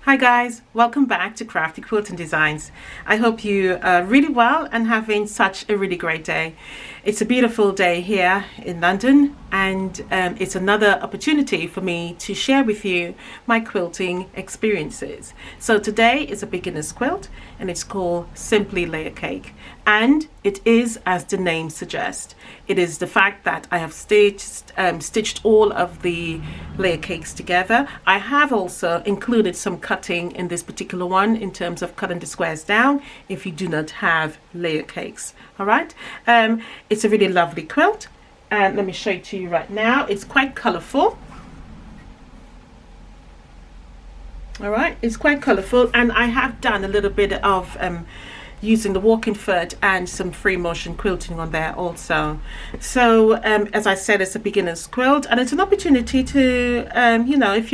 Hi guys, welcome back to Crafty Quilting Designs. I hope you are really well and having such a really great day. It's a beautiful day here in London, and it's another opportunity for me to share with you my quilting experiences. So today is a beginner's quilt and it's called Simply Layer Cake, and it is, as the name suggests, it is the fact that I have stitched all of the layer cakes together. I have also included some cutting in this particular one in terms of cutting the squares down if you do not have layer cakes. All right, it's a really lovely quilt, and let me show it to you right now. It's quite colorful. All right, it's quite colorful, and I have done a little bit of using the walking foot and some free motion quilting on there also. So as I said, it's a beginner's quilt, and it's an opportunity to if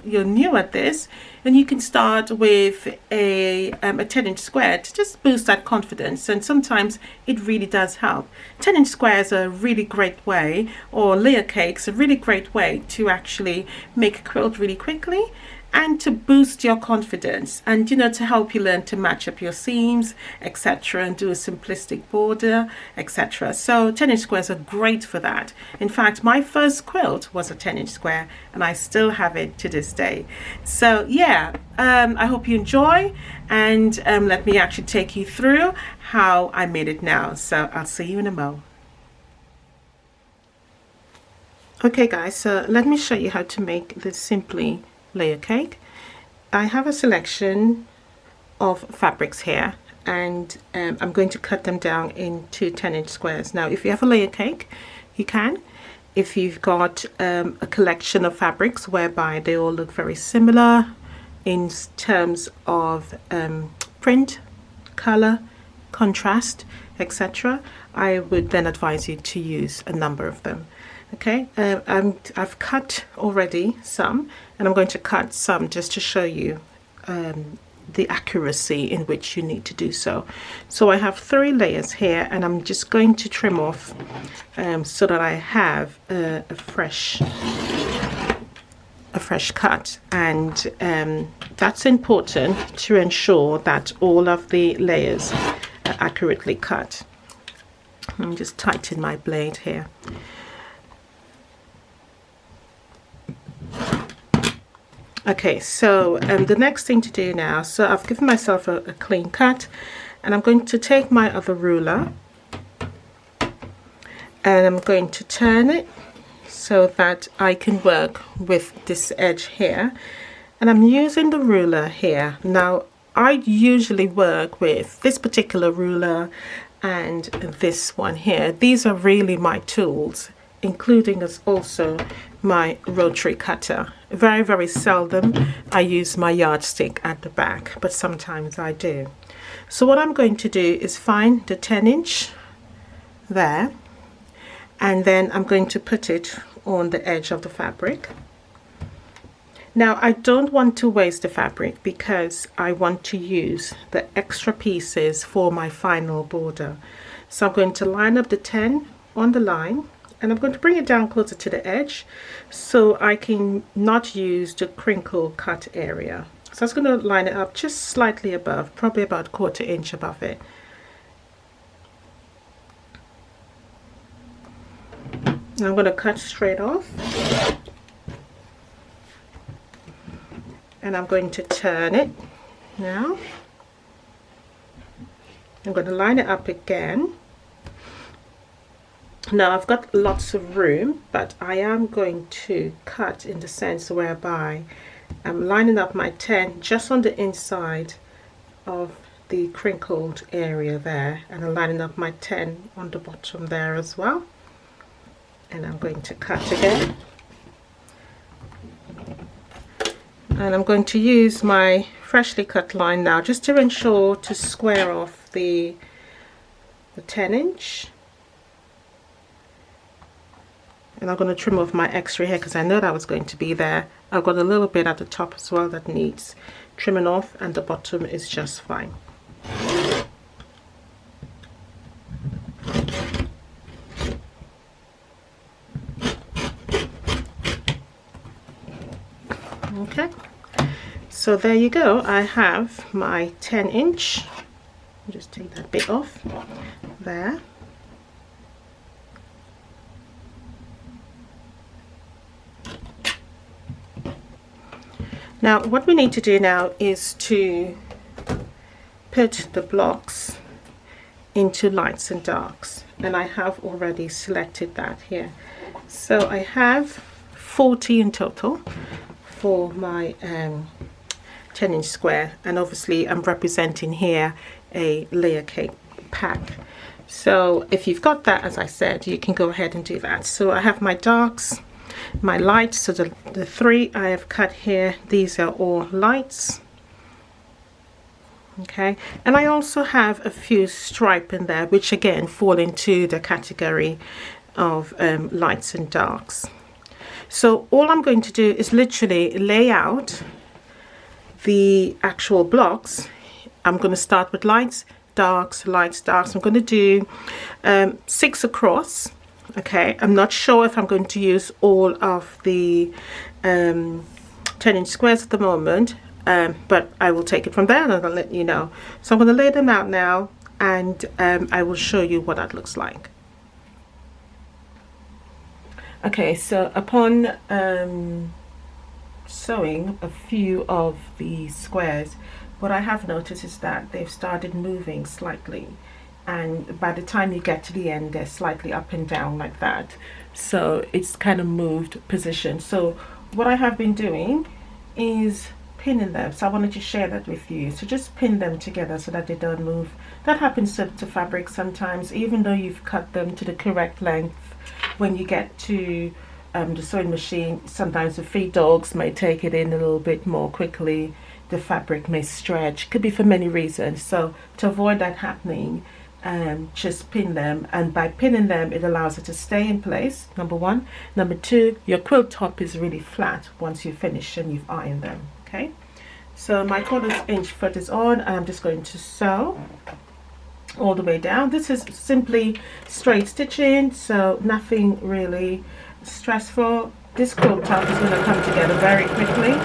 you're new at this, and you can start with a 10-inch square to just boost that confidence. And sometimes it really does help. 10-inch squares are a really great way, or layer cakes, a really great way to actually make a quilt really quickly and to boost your confidence, and to help you learn to match up your seams, etc., and do a simplistic border, etc. So 10-inch squares are great for that. In fact, my first quilt was a 10-inch square and I still have it to this day. So yeah, I hope you enjoy, and let me actually take you through how I made it now. So I'll see you in a mo. Okay guys, so let me show you how to make this Simply Layer Cake. I have a selection of fabrics here, and I'm going to cut them down into 10-inch squares. Now if you have a layer cake, you can. If you've got a collection of fabrics whereby they all look very similar in terms of print, color, contrast, etc., I would then advise you to use a number of them. Okay, I've cut already some, and I'm going to cut some just to show you the accuracy in which you need to do so. So I have 3 layers here, and I'm just going to trim off so that I have a fresh cut, and that's important to ensure that all of the layers are accurately cut. Let me just tighten my blade here. Okay, so the next thing to do now, so I've given myself a clean cut, and I'm going to take my other ruler and I'm going to turn it so that I can work with this edge here, and I'm using the ruler here. Now I usually work with this particular ruler and this one here. These are really my tools, including as also my rotary cutter. Very, very seldom I use my yardstick at the back, but sometimes I do. So what I'm going to do is find the 10-inch there, and then I'm going to put it on the edge of the fabric. Now I don't want to waste the fabric because I want to use the extra pieces for my final border. So I'm going to line up the 10 on the line, and I'm going to bring it down closer to the edge so I can not use the crinkle cut area. So I was going to line it up just slightly above, probably about 1/4 inch above it. Now I'm going to cut straight off, and I'm going to turn it now. I'm going to line it up again. Now I've got lots of room, but I am going to cut in the sense whereby I'm lining up my 10 just on the inside of the crinkled area there, and I'm lining up my 10 on the bottom there as well, and I'm going to cut again, and I'm going to use my freshly cut line now just to ensure to square off the 10-inch. And I'm going to trim off my extra here because I know that was going to be there. I've got a little bit at the top as well that needs trimming off, and the bottom is just fine. Okay, So there you go, I have my 10-inch. I'll just take that bit off there. Now what we need to do now is to put the blocks into lights and darks, and I have already selected that here. So I have 40 in total for my 10-inch square, and obviously I'm representing here a layer cake pack. So if you've got that, as I said, you can go ahead and do that. So I have my darks, my lights, so the three I have cut here, these are all lights. Okay, and I also have a few stripe in there, which again fall into the category of lights and darks. So all I'm going to do is literally lay out the actual blocks. I'm going to start with lights, darks, lights, darks. I'm going to do 6 across. Okay, I'm not sure if I'm going to use all of the 10-inch squares at the moment, but I will take it from there and I'll let you know. So I'm going to lay them out now, and I will show you what that looks like. Okay, so upon sewing a few of the squares, what I have noticed is that they've started moving slightly, and by the time you get to the end they're slightly up and down like that, so it's kind of moved position. So what I have been doing is pinning them, so I wanted to share that with you. So just pin them together so that they don't move. That happens to fabric sometimes, even though you've cut them to the correct length. When you get to the sewing machine, sometimes the feed dogs may take it in a little bit more quickly, the fabric may stretch, could be for many reasons. So to avoid that happening, just pin them, and by pinning them it allows it to stay in place, number one. Number two, your quilt top is really flat once you finish and you've ironed them. Okay, so my 1/4-inch foot is on, and I'm just going to sew all the way down. This is simply straight stitching, so nothing really stressful. This quilt top is going to come together very quickly.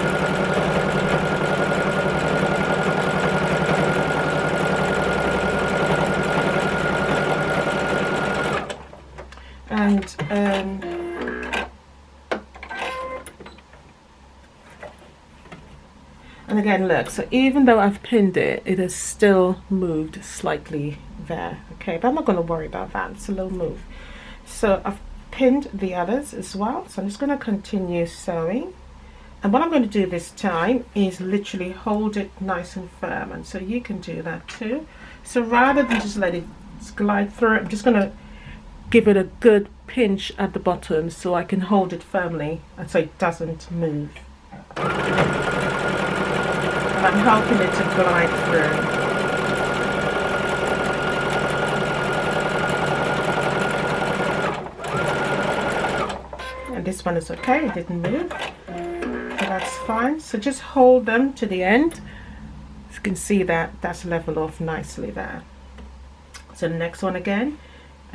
And again, look, so even though I've pinned it, it has still moved slightly there. Okay, but I'm not going to worry about that, it's a little move. So I've pinned the others as well, so I'm just going to continue sewing. And what I'm going to do this time is literally hold it nice and firm, and so you can do that too. So rather than just let it glide through, I'm just going to give it a good pinch at the bottom so I can hold it firmly and so it doesn't move. And I'm helping it to glide through. And this one is okay, it didn't move, so that's fine. So just hold them to the end. You can see that that's leveled off nicely there. So the next one again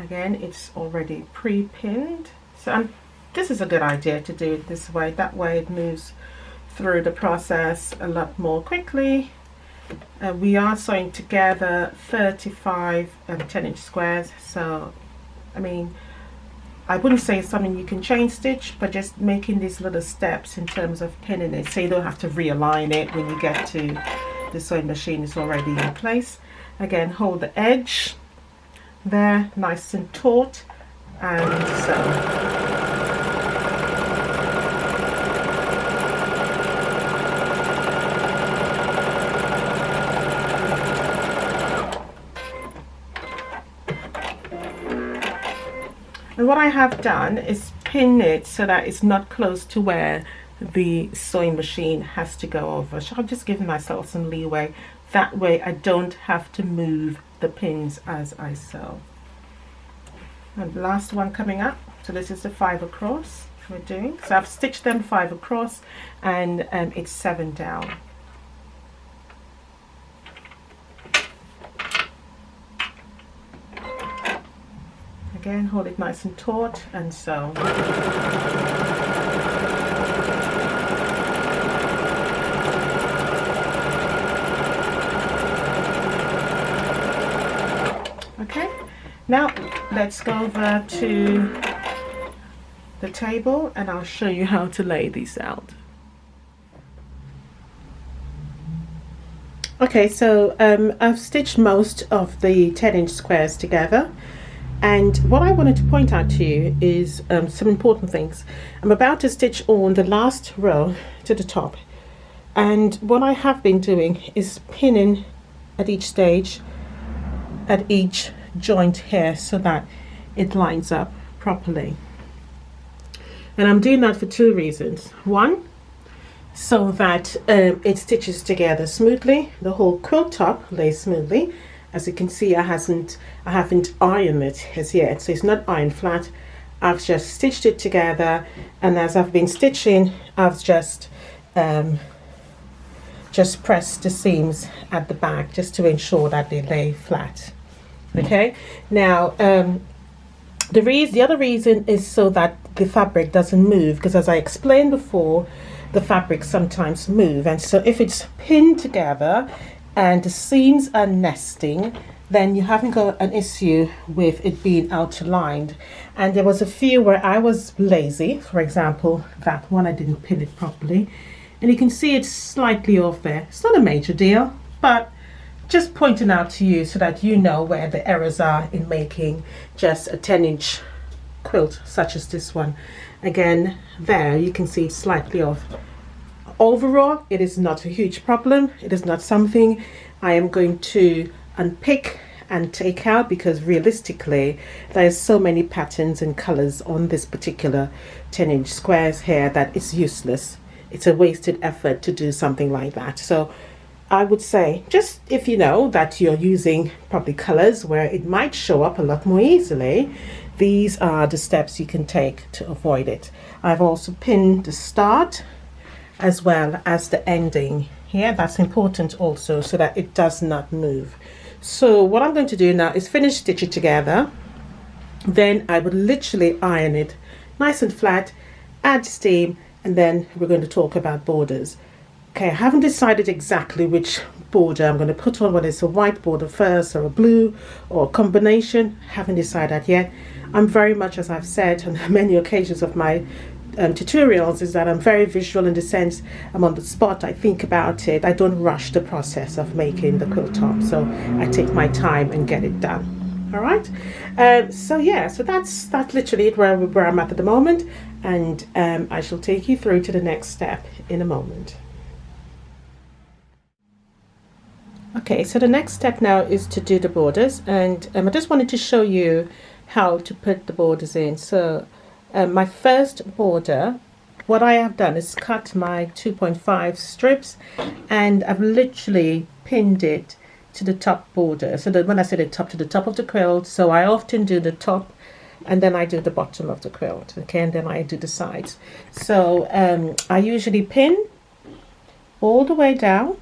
it's already pre-pinned, so this is a good idea to do it this way. That way it moves through the process a lot more quickly. We are sewing together 35 10-inch squares, so I mean, I wouldn't say it's something you can chain stitch, but just making these little steps in terms of pinning it, so you don't have to realign it when you get to the sewing machine. Is already in place. Again, hold the edge there nice and taut, and sew. And what I have done is pin it so that it's not close to where the sewing machine has to go over. So I've just given myself some leeway. That way I don't have to move the pins as I sew. And the last one coming up. So this is the 5 across we're doing. So I've stitched them 5 across, and it's 7 down. Again, hold it nice and taut and sew. Now let's go over to the table and I'll show you how to lay these out. Okay, so I've stitched most of the 10-inch squares together, and what I wanted to point out to you is some important things. I'm about to stitch on the last row to the top, and what I have been doing is pinning at each stage, at each joint here, so that it lines up properly. And I'm doing that for two reasons. One, so that it stitches together smoothly. The whole quilt top lays smoothly. As you can see, I haven't ironed it as yet, so it's not ironed flat. I've just stitched it together, and as I've been stitching, I've just pressed the seams at the back just to ensure that they lay flat. Okay, now the other reason is so that the fabric doesn't move, because as I explained before, the fabric sometimes move, and so if it's pinned together and the seams are nesting, then you haven't got an issue with it being outlined. And there was a few where I was lazy, for example that one, I didn't pin it properly, and you can see it's slightly off there. It's not a major deal, but just pointing out to you so that you know where the errors are in making just a 10-inch quilt such as this one. Again, there you can see it's slightly off. Overall, it is not a huge problem. It is not something I am going to unpick and take out, because realistically there's so many patterns and colors on this particular 10-inch squares here that it's useless. It's a wasted effort to do something like that. So I would say, just if you know that you're using probably colors where it might show up a lot more easily, these are the steps you can take to avoid it. I've also pinned the start as well as the ending here. That's important also, so that it does not move. So what I'm going to do now is finish stitching together. Then I would literally iron it nice and flat, add steam, and then we're going to talk about borders. Okay, I haven't decided exactly which border I'm going to put on, whether it's a white border first or a blue or a combination. Haven't decided yet. I'm very much, as I've said on many occasions of my tutorials, is that I'm very visual, in the sense I'm on the spot, I think about it, I don't rush the process of making the quilt top, so I take my time and get it done. All right, so yeah, so that's literally it where I'm at the moment, and I shall take you through to the next step in a moment. Okay, so the next step now is to do the borders, and I just wanted to show you how to put the borders in. So my first border, what I have done is cut my 2.5 strips, and I've literally pinned it to the top border. So that when I say the top, to the top of the quilt, so I often do the top and then I do the bottom of the quilt, okay, and then I do the sides. So I usually pin all the way down,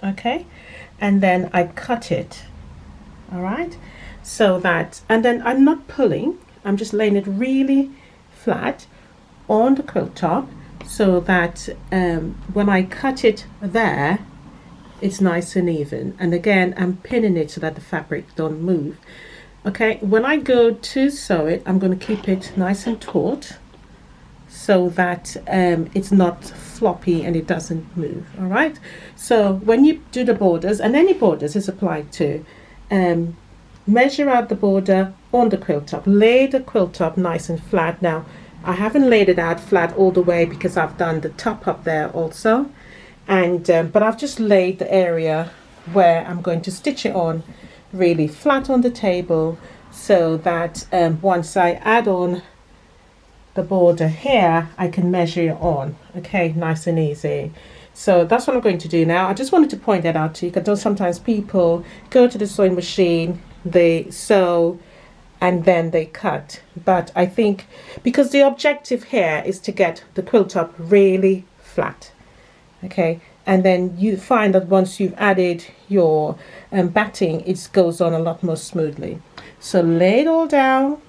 okay, and then I cut it, all right, so that, and then I'm not pulling, I'm just laying it really flat on the quilt top, so that when I cut it there, it's nice and even. And again, I'm pinning it so that the fabric don't move. Okay, when I go to sew it, I'm going to keep it nice and taut so that it's not floppy and it doesn't move. All right, so when you do the borders, and any borders is applied to, measure out the border on the quilt top, lay the quilt top nice and flat. Now I haven't laid it out flat all the way because I've done the top up there also, and but I've just laid the area where I'm going to stitch it on really flat on the table, so that once I add on the border here, I can measure it on, okay, nice and easy. So that's what I'm going to do now. I just wanted to point that out to you, because sometimes people go to the sewing machine, they sew, and then they cut. But I think because the objective here is to get the quilt top really flat, okay, and then you find that once you've added your batting, it goes on a lot more smoothly. So lay it all down,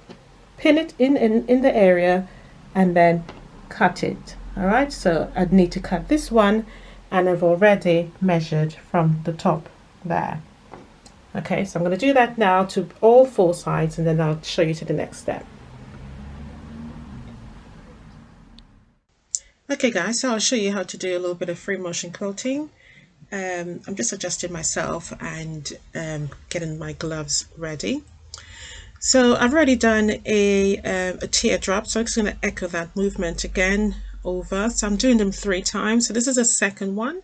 pin it in the area, and then cut it. All right, so I'd need to cut this one, and I've already measured from the top there. Okay, so I'm going to do that now to all 4 sides, and then I'll show you to the next step. Okay guys, so I'll show you how to do a little bit of free motion quilting. I'm just adjusting myself and getting my gloves ready. So I've already done a teardrop, so I'm just going to echo that movement again over. So I'm doing them 3 times. So this is the second one,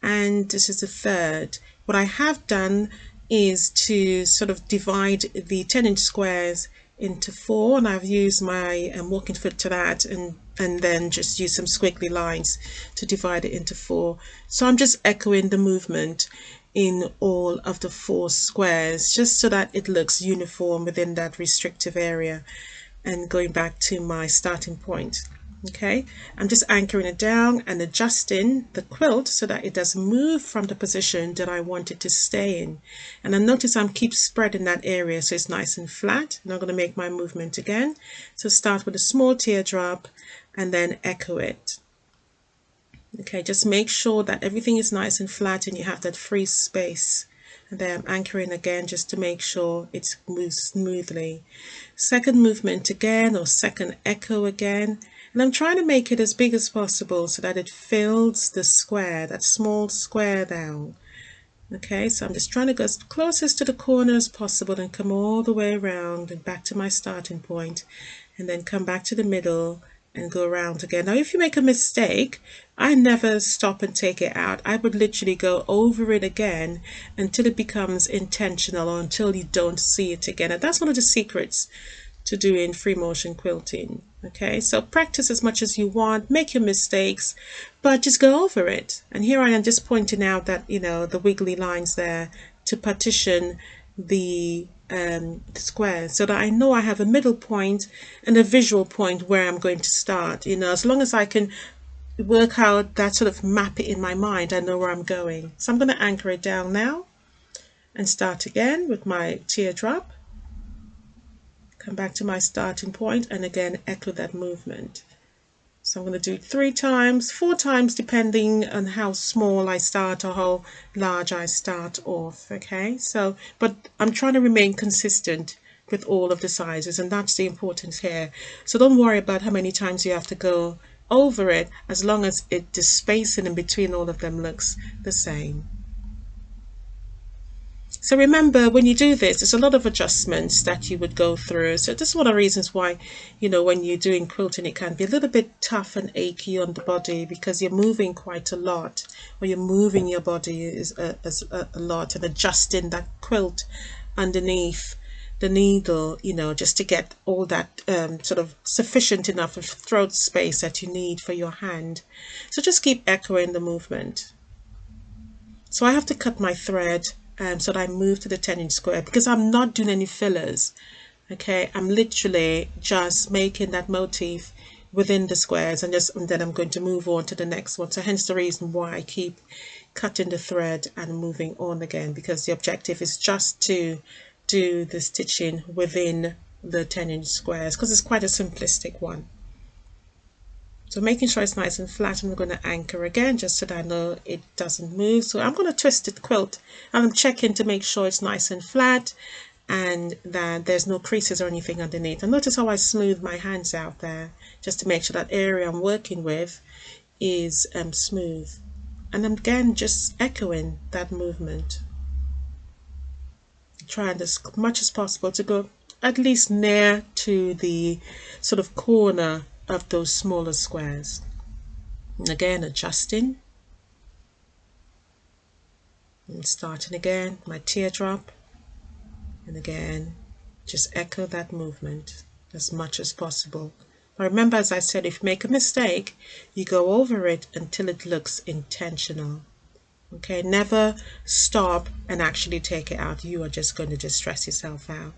and this is the third. What I have done is to sort of divide the 10-inch squares into 4, and I've used my walking foot to that, and then just use some squiggly lines to divide it into 4. So I'm just echoing the movement in all of the 4 squares, just so that it looks uniform within that restrictive area, and going back to my starting point. Okay, I'm just anchoring it down and adjusting the quilt so that it doesn't move from the position that I want it to stay in. And I notice I'm keep spreading that area so it's nice and flat. And I'm going to make my movement again. So start with a small teardrop and then echo it. Okay, just make sure that everything is nice and flat and you have that free space. And then I'm anchoring again just to make sure it moves smoothly. Second movement again, or second echo again. And I'm trying to make it as big as possible so that it fills the square, that small square down. Okay, so I'm just trying to go as closest to the corner as possible and come all the way around and back to my starting point, and then come back to the middle and go around again. Now if you make a mistake, I never stop and take it out. I would literally go over it again until it becomes intentional, or until you don't see it again. And that's one of the secrets to doing free motion quilting. Okay, so practice as much as you want, make your mistakes, but just go over it. And here I am just pointing out that, you know, the wiggly lines there to partition the square, so that I know I have a middle point and a visual point where I'm going to start. You know, as long as I can work out that, sort of map it in my mind, I know where I'm going. So I'm going to anchor it down now and start again with my teardrop. Come back to my starting point and again echo that movement. So I'm going to do it 3 times, 4 times, depending on how small I start or how large I start off. Okay, so but I'm trying to remain consistent with all of the sizes, and that's the importance here. So don't worry about how many times you have to go over it, as long as the spacing in between all of them looks the same. So remember, when you do this, there's a lot of adjustments that you would go through. So this is one of the reasons why, you know, when you're doing quilting, it can be a little bit tough and achy on the body, because you're moving quite a lot, or you're moving your body a lot, and adjusting that quilt underneath the needle, you know, just to get all that sort of sufficient enough of throat space that you need for your hand. So just keep echoing the movement. So I have to cut my thread so that I move to the 10-inch square, because I'm not doing any fillers. Okay, I'm literally just making that motif within the squares, and then I'm going to move on to the next one. So hence the reason why I keep cutting the thread and moving on again, because the objective is just to do the stitching within the 10-inch squares, because it's quite a simplistic one. So making sure it's nice and flat, I'm going to anchor again just so that I know it doesn't move. So I'm going to twist the quilt, and I'm checking to make sure it's nice and flat and that there's no creases or anything underneath. And notice how I smooth my hands out there, just to make sure that area I'm working with is smooth. And I'm again just echoing that movement, trying as much as possible to go at least near to the sort of corner of those smaller squares. And again adjusting and starting again my teardrop, and again just echo that movement as much as possible. But remember, as I said, if you make a mistake, you go over it until it looks intentional. Okay, never stop and actually take it out. You are just going to stress yourself out.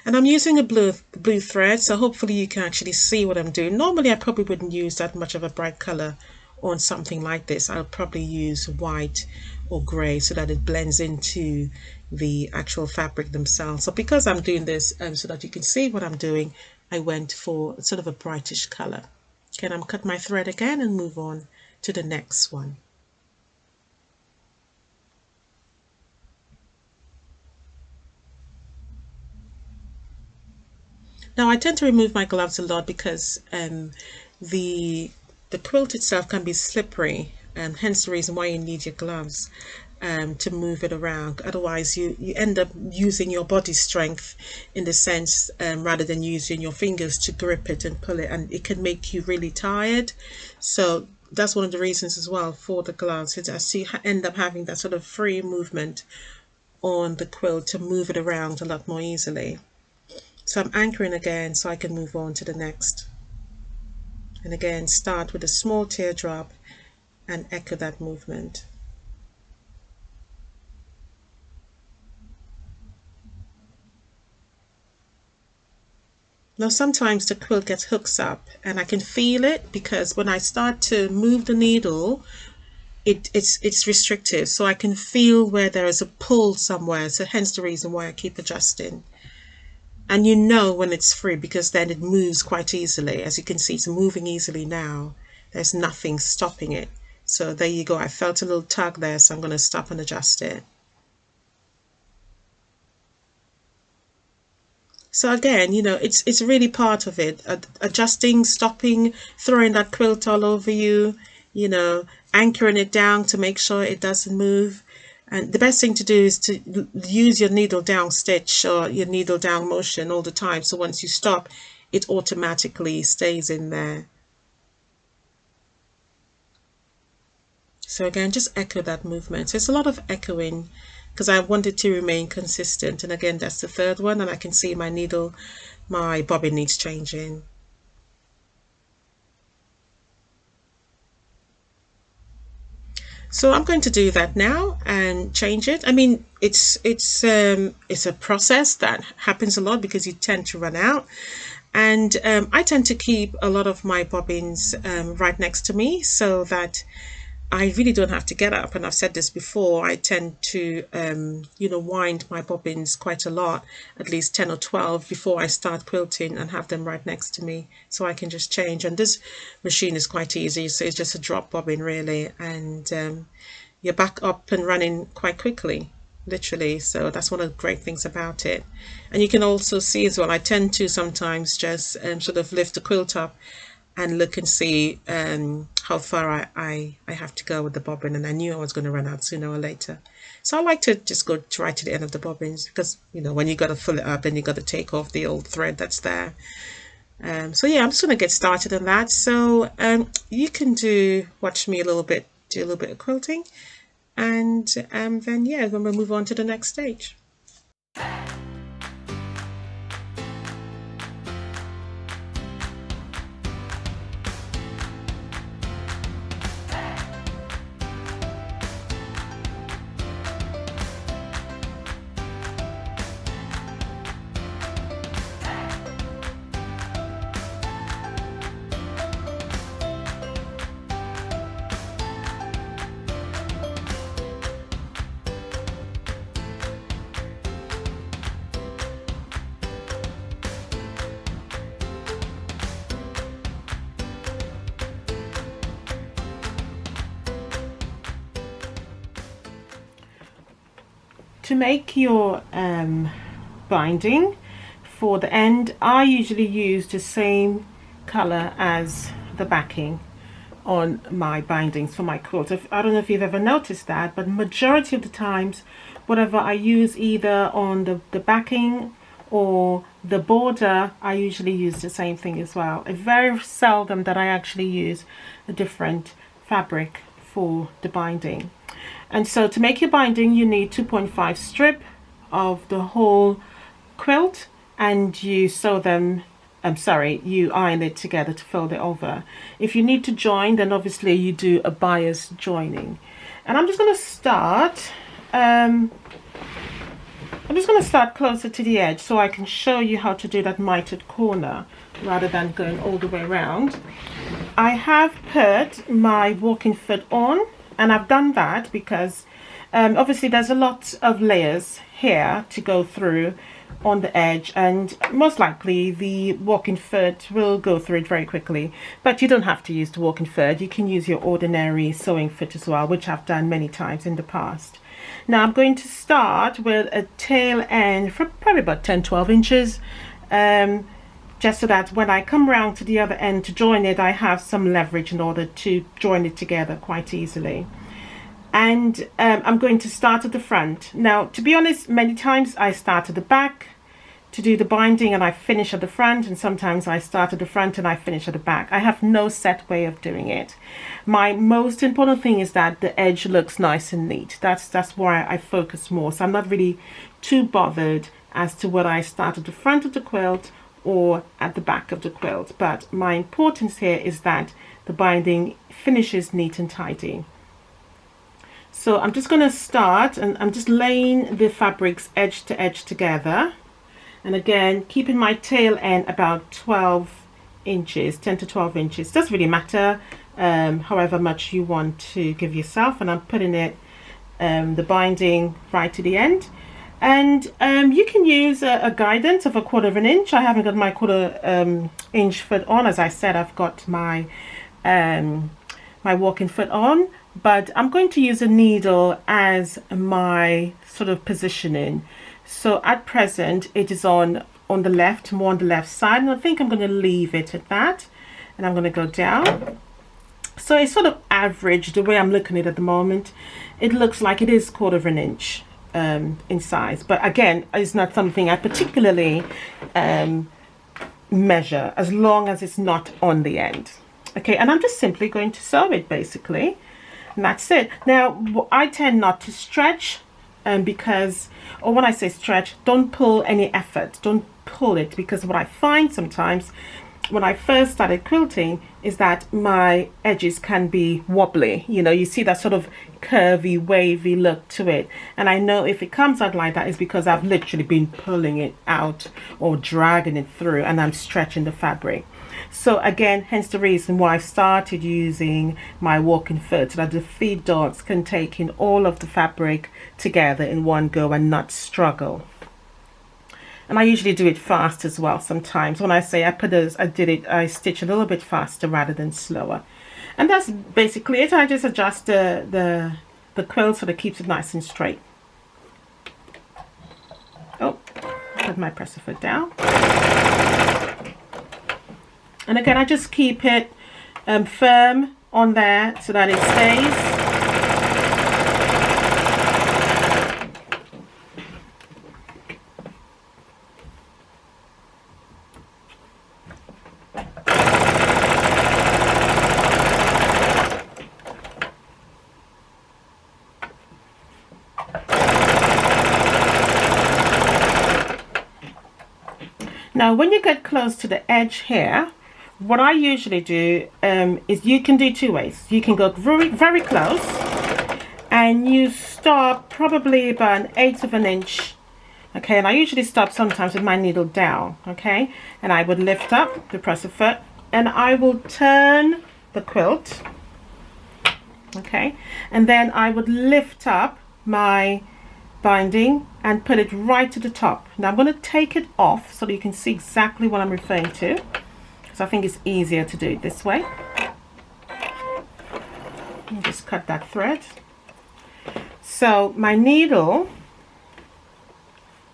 And I'm using a blue thread, so hopefully you can actually see what I'm doing. Normally I probably wouldn't use that much of a bright color on something like this. I'll probably use white or gray so that it blends into the actual fabric themselves. So because I'm doing this so that you can see what I'm doing, I went for sort of a brightish color. Okay, and I'm cut my thread again and move on to the next one. Now I tend to remove my gloves a lot because the quilt itself can be slippery, and hence the reason why you need your gloves to move it around. Otherwise you end up using your body strength in the sense, rather than using your fingers to grip it and pull it, and it can make you really tired. So that's one of the reasons as well for the gloves. It's as you end up having that sort of free movement on the quilt to move it around a lot more easily. So I'm anchoring again so I can move on to the next. And again, start with a small teardrop and echo that movement. Now sometimes the quilt gets hooks up and I can feel it because when I start to move the needle, it's restrictive, so I can feel where there is a pull somewhere. So hence the reason why I keep adjusting. And you know when it's free because then it moves quite easily. As you can see, it's moving easily now. There's nothing stopping it. So there you go. I felt a little tug there, so I'm going to stop and adjust it. So again, you know, it's really part of it. Adjusting, stopping, throwing that quilt all over you, you know, anchoring it down to make sure it doesn't move. And the best thing to do is to use your needle down stitch or your needle down motion all the time. So once you stop, it automatically stays in there. So again, just echo that movement. So it's a lot of echoing because I want it to remain consistent. And again, that's the third one, and I can see my needle, my bobbin needs changing. So I'm going to do that now and change it. I mean, it's a process that happens a lot because you tend to run out. And I tend to keep a lot of my bobbins right next to me so that I really don't have to get up. And I've said this before, I tend to, you know, wind my bobbins quite a lot, at least 10 or 12 before I start quilting, and have them right next to me so I can just change. And this machine is quite easy. So it's just a drop bobbin really. And you're back up and running quite quickly, literally. So that's one of the great things about it. And you can also see as well, I tend to sometimes just sort of lift the quilt up and look and see how far I have to go with the bobbin, and I knew I was going to run out sooner or later. So I like to just go right to the end of the bobbins because, you know, when you got to fill it up and you got to take off the old thread that's there. So yeah, I'm just going to get started on that. So you can watch me do a little bit of quilting, and then yeah, then we'll move on to the next stage. To make your binding for the end, I usually use the same color as the backing on my bindings for my quilt. I don't know if you've ever noticed that, but majority of the times, whatever I use either on the backing or the border, I usually use the same thing as well. It's very seldom that I actually use a different fabric for the binding. And so to make your binding, you need 2.5 strip of the whole quilt, and you sew them, you iron it together to fold it over. If you need to join, then obviously you do a bias joining. And I'm just going to start, closer to the edge so I can show you how to do that mitered corner rather than going all the way around. I have put my walking foot on, and I've done that because obviously there's a lot of layers here to go through on the edge, and most likely the walking foot will go through it very quickly. But you don't have to use the walking foot. You can use your ordinary sewing foot as well, which I've done many times in the past. Now I'm going to start with a tail end for probably about 10-12 inches. just so that when I come round to the other end to join it, I have some leverage in order to join it together quite easily. And I'm going to start at the front. Now, to be honest, many times I start at the back to do the binding and I finish at the front, and sometimes I start at the front and I finish at the back. I have no set way of doing it. My most important thing is that the edge looks nice and neat. That's where I focus more. So I'm not really too bothered as to whether I start at the front of the quilt or at the back of the quilt, but my importance here is that the binding finishes neat and tidy. So I'm just going to start, and I'm just laying the fabrics edge to edge together, and again keeping my tail end about 12 inches, 10 to 12 inches. Doesn't really matter however much you want to give yourself, and I'm putting it the binding right to the end. And you can use a guidance of 1/4 inch. I haven't got my 1/4 inch foot on. As I said, I've got my my walking foot on, but I'm going to use a needle as my sort of positioning. So at present it is on the left, more on the left side, and I think I'm going to leave it at that, and I'm going to go down. So it's sort of average the way I'm looking at it at the moment. It looks like it is 1/4 inch in size, but again, it's not something I particularly measure, as long as it's not on the end. Okay, and I'm just simply going to sew it basically, and that's it. Now I tend not to stretch, because, or when I say stretch, don't pull any effort, don't pull it, because what I find sometimes when I first started quilting is that my edges can be wobbly. You know, you see that sort of curvy, wavy look to it, and I know if it comes out like that, it's because I've literally been pulling it out or dragging it through, and I'm stretching the fabric. So again, hence the reason why I've started using my walking foot, so that the feed dots can take in all of the fabric together in one go and not struggle. And I usually do it fast as well sometimes. When I say I stitch a little bit faster rather than slower. And that's basically it. I just adjust the quilt so that it keeps it nice and straight. Oh, put my presser foot down. And again, I just keep it firm on there so that it stays. Now, when you get close to the edge here, what I usually do is, you can do two ways. You can go very, very close, and you stop probably about 1/8 inch. Okay, and I usually stop sometimes with my needle down. Okay, and I would lift up the presser foot, and I will turn the quilt. Okay, and then I would lift up my binding and put it right to the top. Now I'm going to take it off so that you can see exactly what I'm referring to, because I think it's easier to do it this way. And just cut that thread. So my needle,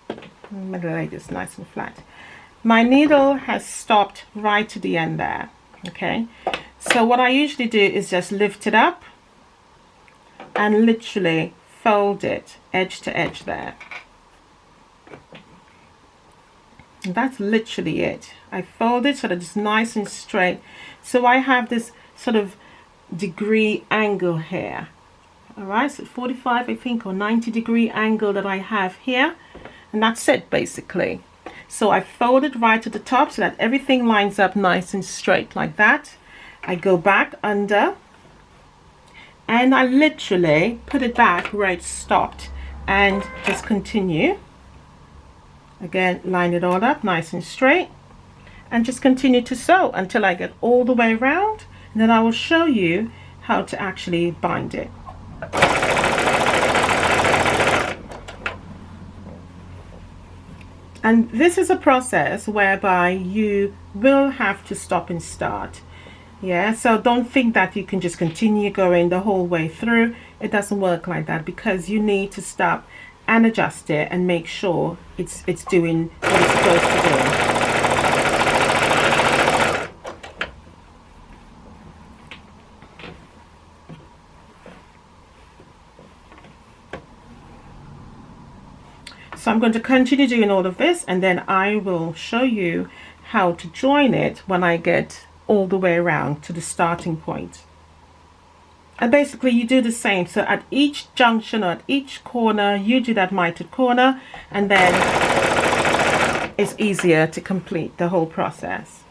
I'm going to lay this nice and flat. My needle has stopped right to the end there. Okay, so what I usually do is just lift it up and literally fold it edge to edge there. And that's literally it. I fold it so that it's nice and straight. So I have this sort of degree angle here. Alright, so 45 I think, or 90-degree angle that I have here. And that's it basically. So I fold it right to the top so that everything lines up nice and straight like that. I go back under, and I literally put it back where it stopped and just continue. Again, line it all up nice and straight, and just continue to sew until I get all the way around, and then I will show you how to actually bind it. And this is a process whereby you will have to stop and start. Yeah, so don't think that you can just continue going the whole way through. It doesn't work like that, because you need to stop and adjust it and make sure it's doing what it's supposed to do. So I'm going to continue doing all of this, and then I will show you how to join it when I get all the way around to the starting point. And basically you do the same. So at each junction or at each corner, you do that mitered corner, and then it's easier to complete the whole process.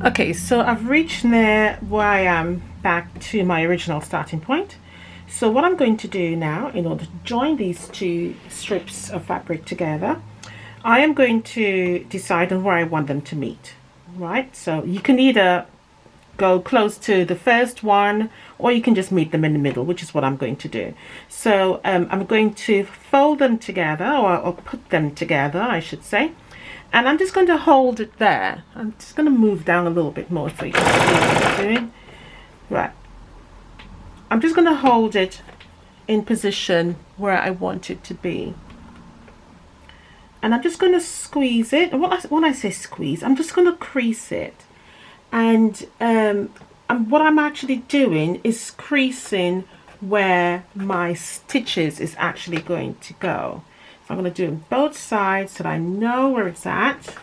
Okay, so I've reached near where I am back to my original starting point. So what I'm going to do now, in order to join these two strips of fabric together, I am going to decide on where I want them to meet, right? So you can either go close to the first one, or you can just meet them in the middle, which is what I'm going to do. So I'm going to fold them together, or put them together, I should say. And I'm just going to hold it there. I'm just going to move down a little bit more so you can see what I'm doing. Right. I'm just going to hold it in position where I want it to be. And I'm just going to squeeze it. And when I say squeeze, I'm just going to crease it. And what I'm actually doing is creasing where my stitches is actually going to go. I'm going to do it both sides so that I know where it's at.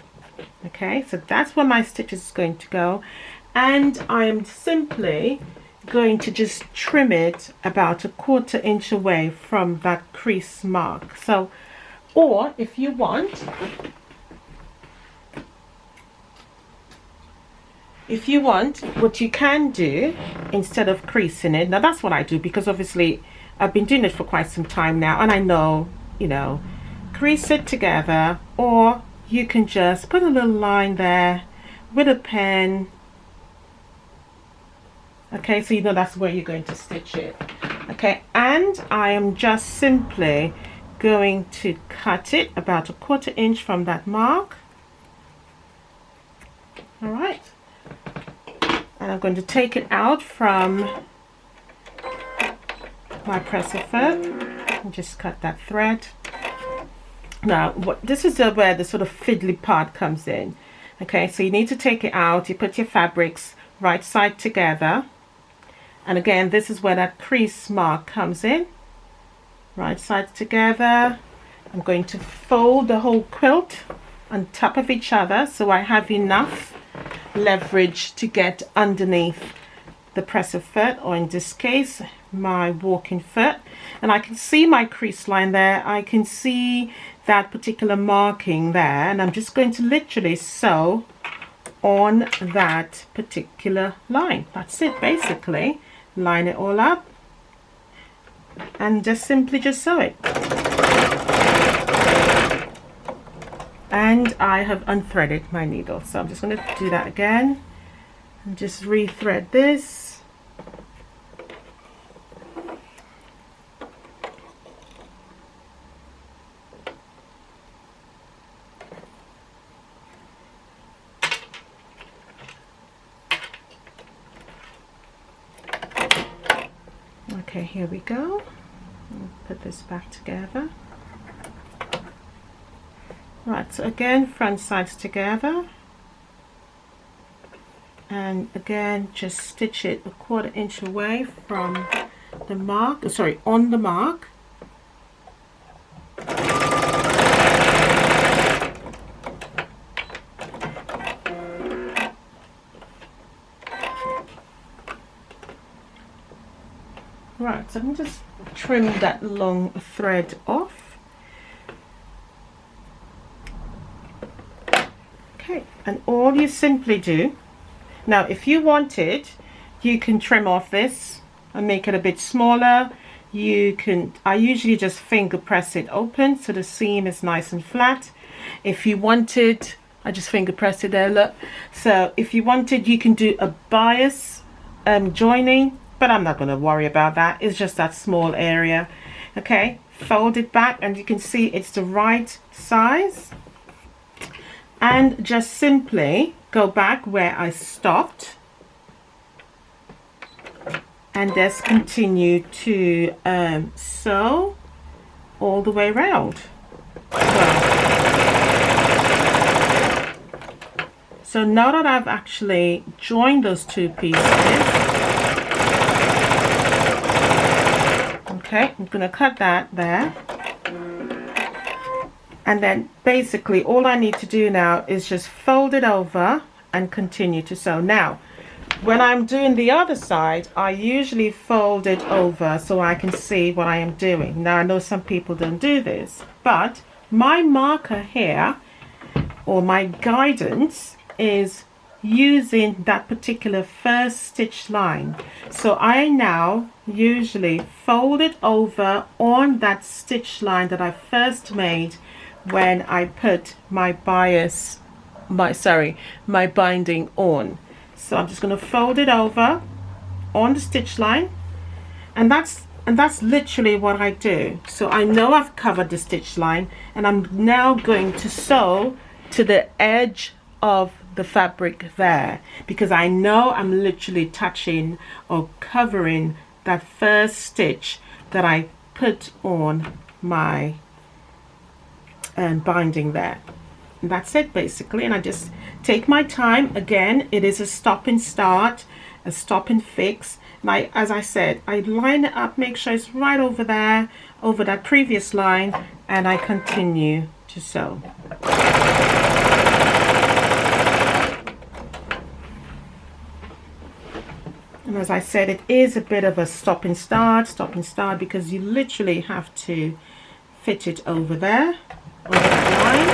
Okay, so that's where my stitches is going to go, and I am simply going to just trim it about 1/4 inch away from that crease mark. So, or if you want, what you can do instead of creasing it, now that's what I do because obviously I've been doing it for quite some time now, and I know, you know, crease it together, or you can just put a little line there with a pen. Okay, so you know that's where you're going to stitch it. Okay, and I am just simply going to cut it about 1/4 inch from that mark. All right, and I'm going to take it out from my presser foot and just cut that thread. Now, this is where the sort of fiddly part comes in. Okay, so you need to take it out. You put your fabrics right side together. And again, this is where that crease mark comes in. Right sides together. I'm going to fold the whole quilt on top of each other so I have enough leverage to get underneath the presser foot, or in this case, my walking foot. And I can see my crease line there. I can see that particular marking there, and I'm just going to literally sew on that particular line. That's it, basically. Line it all up and just simply just sew it. And I have unthreaded my needle, so I'm just going to do that again and just re-thread this. Okay, here we go. I'll put this back together. Right, so again, front sides together. And again, just stitch it 1/4 inch away from the mark, sorry, on the mark. Right, so I can just trim that long thread off. Okay, and all you simply do, now if you wanted, you can trim off this and make it a bit smaller. You can, I usually just finger press it open so the seam is nice and flat. If you wanted, I just finger press it there, look. So if you wanted, you can do a bias joining, but I'm not going to worry about that. It's just that small area. Okay, fold it back and you can see it's the right size. And just simply go back where I stopped and just continue to sew all the way around. So now that I've actually joined those two pieces, okay, I'm going to cut that there. And then basically all I need to do now is just fold it over and continue to sew. Now, when I'm doing the other side, I usually fold it over so I can see what I am doing. Now, I know some people don't do this, but my marker here, or my guidance, is using that particular first stitch line. So I now usually fold it over on that stitch line that I first made when I put my my binding on. So I'm just going to fold it over on the stitch line, and that's literally what I do. So I know I've covered the stitch line, and I'm now going to sew to the edge of the fabric there, because I know I'm literally touching or covering that first stitch that I put on my binding there. And that's it basically, and I just take my time. Again, it is a stop and start, a stop and fix. And as I said, I line it up, make sure it's right over there, over that previous line, and I continue to sew. And as I said, it is a bit of a stop and start, because you literally have to fit it over there, over that line.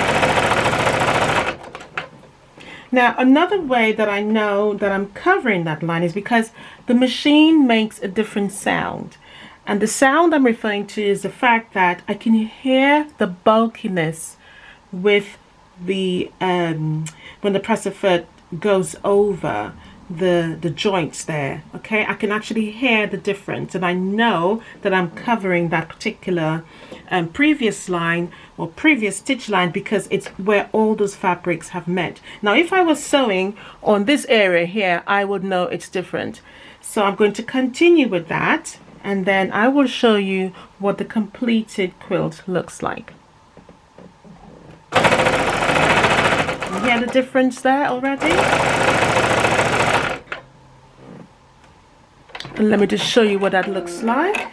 Now, another way that I know that I'm covering that line is because the machine makes a different sound. And the sound I'm referring to is the fact that I can hear the bulkiness with the, when the presser foot goes over the joints there. Okay, I can actually hear the difference, and I know that I'm covering that particular previous line or previous stitch line because it's where all those fabrics have met. Now, if I was sewing on this area here, I would know it's different. So I'm going to continue with that, and then I will show you what the completed quilt looks like. You hear the difference there already? And let me just show you what that looks like.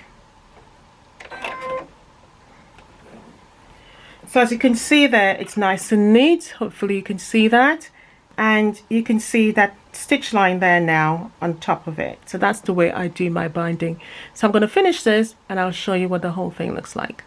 So as you can see there, it's nice and neat. Hopefully you can see that. And you can see that stitch line there now on top of it. So that's the way I do my binding. So I'm going to finish this and I'll show you what the whole thing looks like.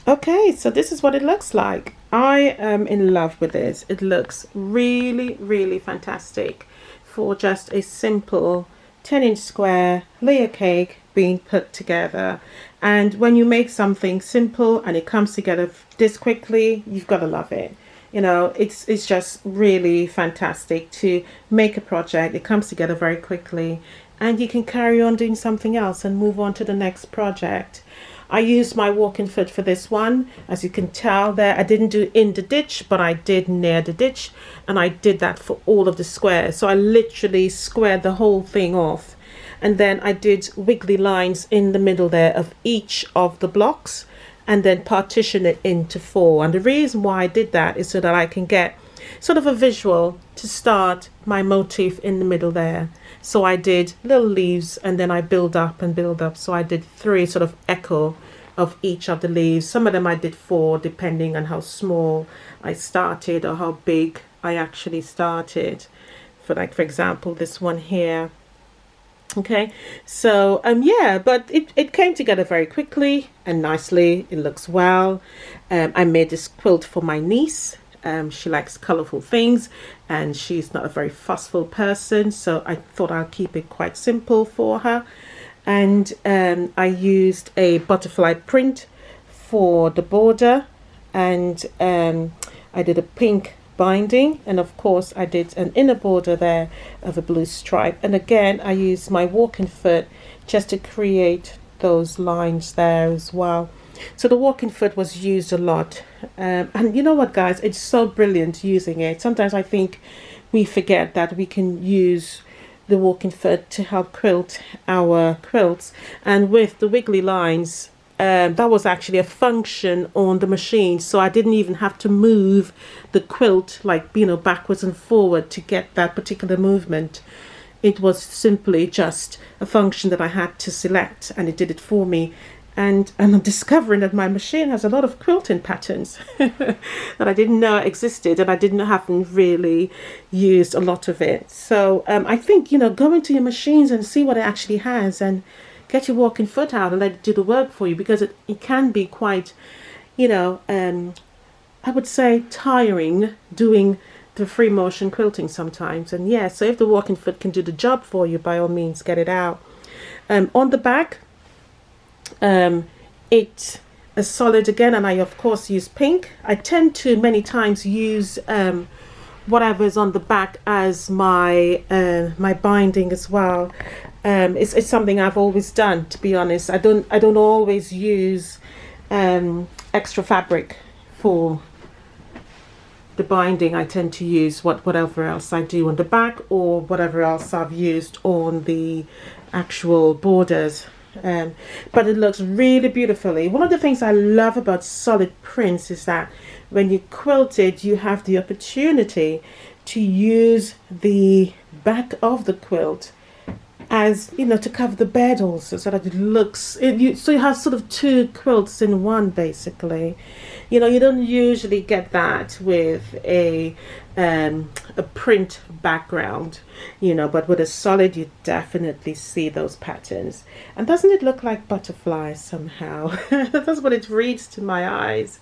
Okay, so this is what it looks like. I am in love with this. It looks really, really fantastic for just a simple 10-inch square layer cake being put together. And when you make something simple and it comes together this quickly, you've got to love it. You know, it's just really fantastic to make a project. It comes together very quickly and you can carry on doing something else and move on to the next project. I used my walking foot for this one. As you can tell there, I didn't do in the ditch, but I did near the ditch, and I did that for all of the squares. So I literally squared the whole thing off, and then I did wiggly lines in the middle there of each of the blocks, and then partition it into 4. And the reason why I did that is so that I can get sort of a visual to start my motif in the middle there. So I did little leaves and then I build up and build up. So I did 3 sort of echo of each of the leaves. Some of them I did 4 depending on how small I started or how big I actually started. For example, this one here. Okay, so yeah, but it came together very quickly and nicely. It looks well. I made this quilt for my niece. She likes colorful things, and she's not a very fussful person, so I thought I'll keep it quite simple for her. And I used a butterfly print for the border, and I did a pink binding, and of course I did an inner border there of a blue stripe. And again, I used my walking foot just to create those lines there as well. So the walking foot was used a lot, and you know what, guys, it's so brilliant using it. Sometimes I think we forget that we can use the walking foot to help quilt our quilts. And with the wiggly lines, that was actually a function on the machine, so I didn't even have to move the quilt, like, you know, backwards and forward to get that particular movement. It was simply just a function that I had to select, and it did it for me. And I'm discovering that my machine has a lot of quilting patterns that I didn't know existed, and I haven't really used a lot of it. So I think, you know, go into your machines and see what it actually has, and get your walking foot out and let it do the work for you, because it can be quite, you know, I would say tiring doing the free motion quilting sometimes. And yeah, so if the walking foot can do the job for you, by all means, get it out. On the back, it's a solid again, and I of course use pink. I tend to many times use whatever's on the back as my my binding as well. It's something I've always done, to be honest. I don't always use extra fabric for the binding. I tend to use whatever else I do on the back, or whatever else I've used on the actual borders. But it looks really beautifully. One of the things I love about solid prints is that when you quilt it, you have the opportunity to use the back of the quilt as, you know, to cover the bed also, so that it looks, so you have sort of two quilts in one, basically. You know, you don't usually get that with a print background, you know, but with a solid you definitely see those patterns. And doesn't it look like butterflies somehow? That's what it reads to my eyes.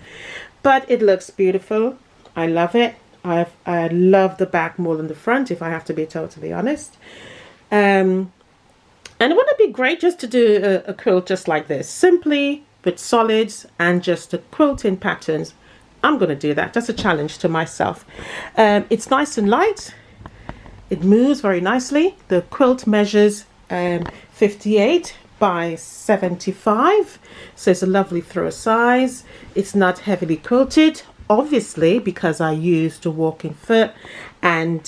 But it looks beautiful. I love it. I love the back more than the front, if I have to be totally honest. And wouldn't it be great just to do a quilt just like this, simply with solids and just the quilting patterns? I'm going to do that. That's a challenge to myself. It's nice and light. It moves very nicely. The quilt measures 58 by 75, so it's a lovely throw size. It's not heavily quilted, obviously, because I used a walking foot and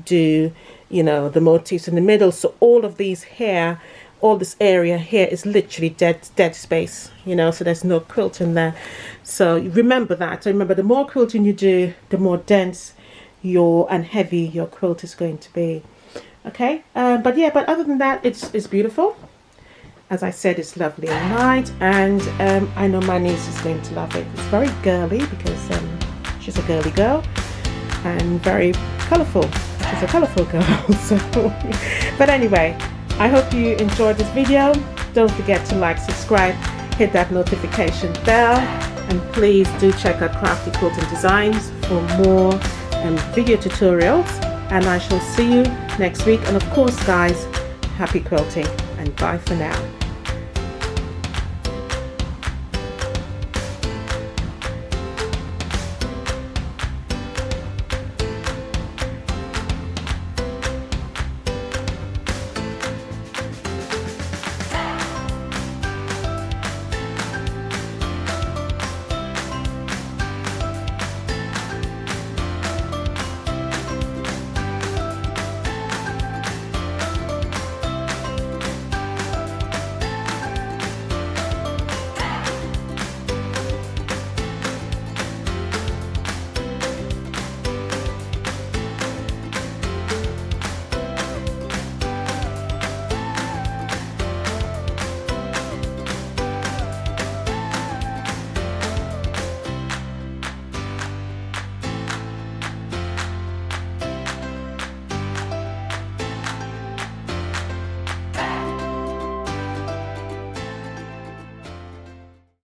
do, you know, the motifs in the middle. So all of these here, all this area here is literally dead space, you know, so there's no quilt in there. So remember that. Remember, the more quilting you do, the more dense and heavy your quilt is going to be. Okay, but yeah, but other than that, it's beautiful. As I said, it's lovely and light, and I know my niece is going to love it. It's very girly, because she's a girly girl, and very colourful. She's a colourful girl. So, but anyway, I hope you enjoyed this video. Don't forget to like, subscribe, hit that notification bell, and please do check out Crafty Quilting Designs for more video tutorials. And I shall see you next week. And of course, guys, happy quilting, and bye for now.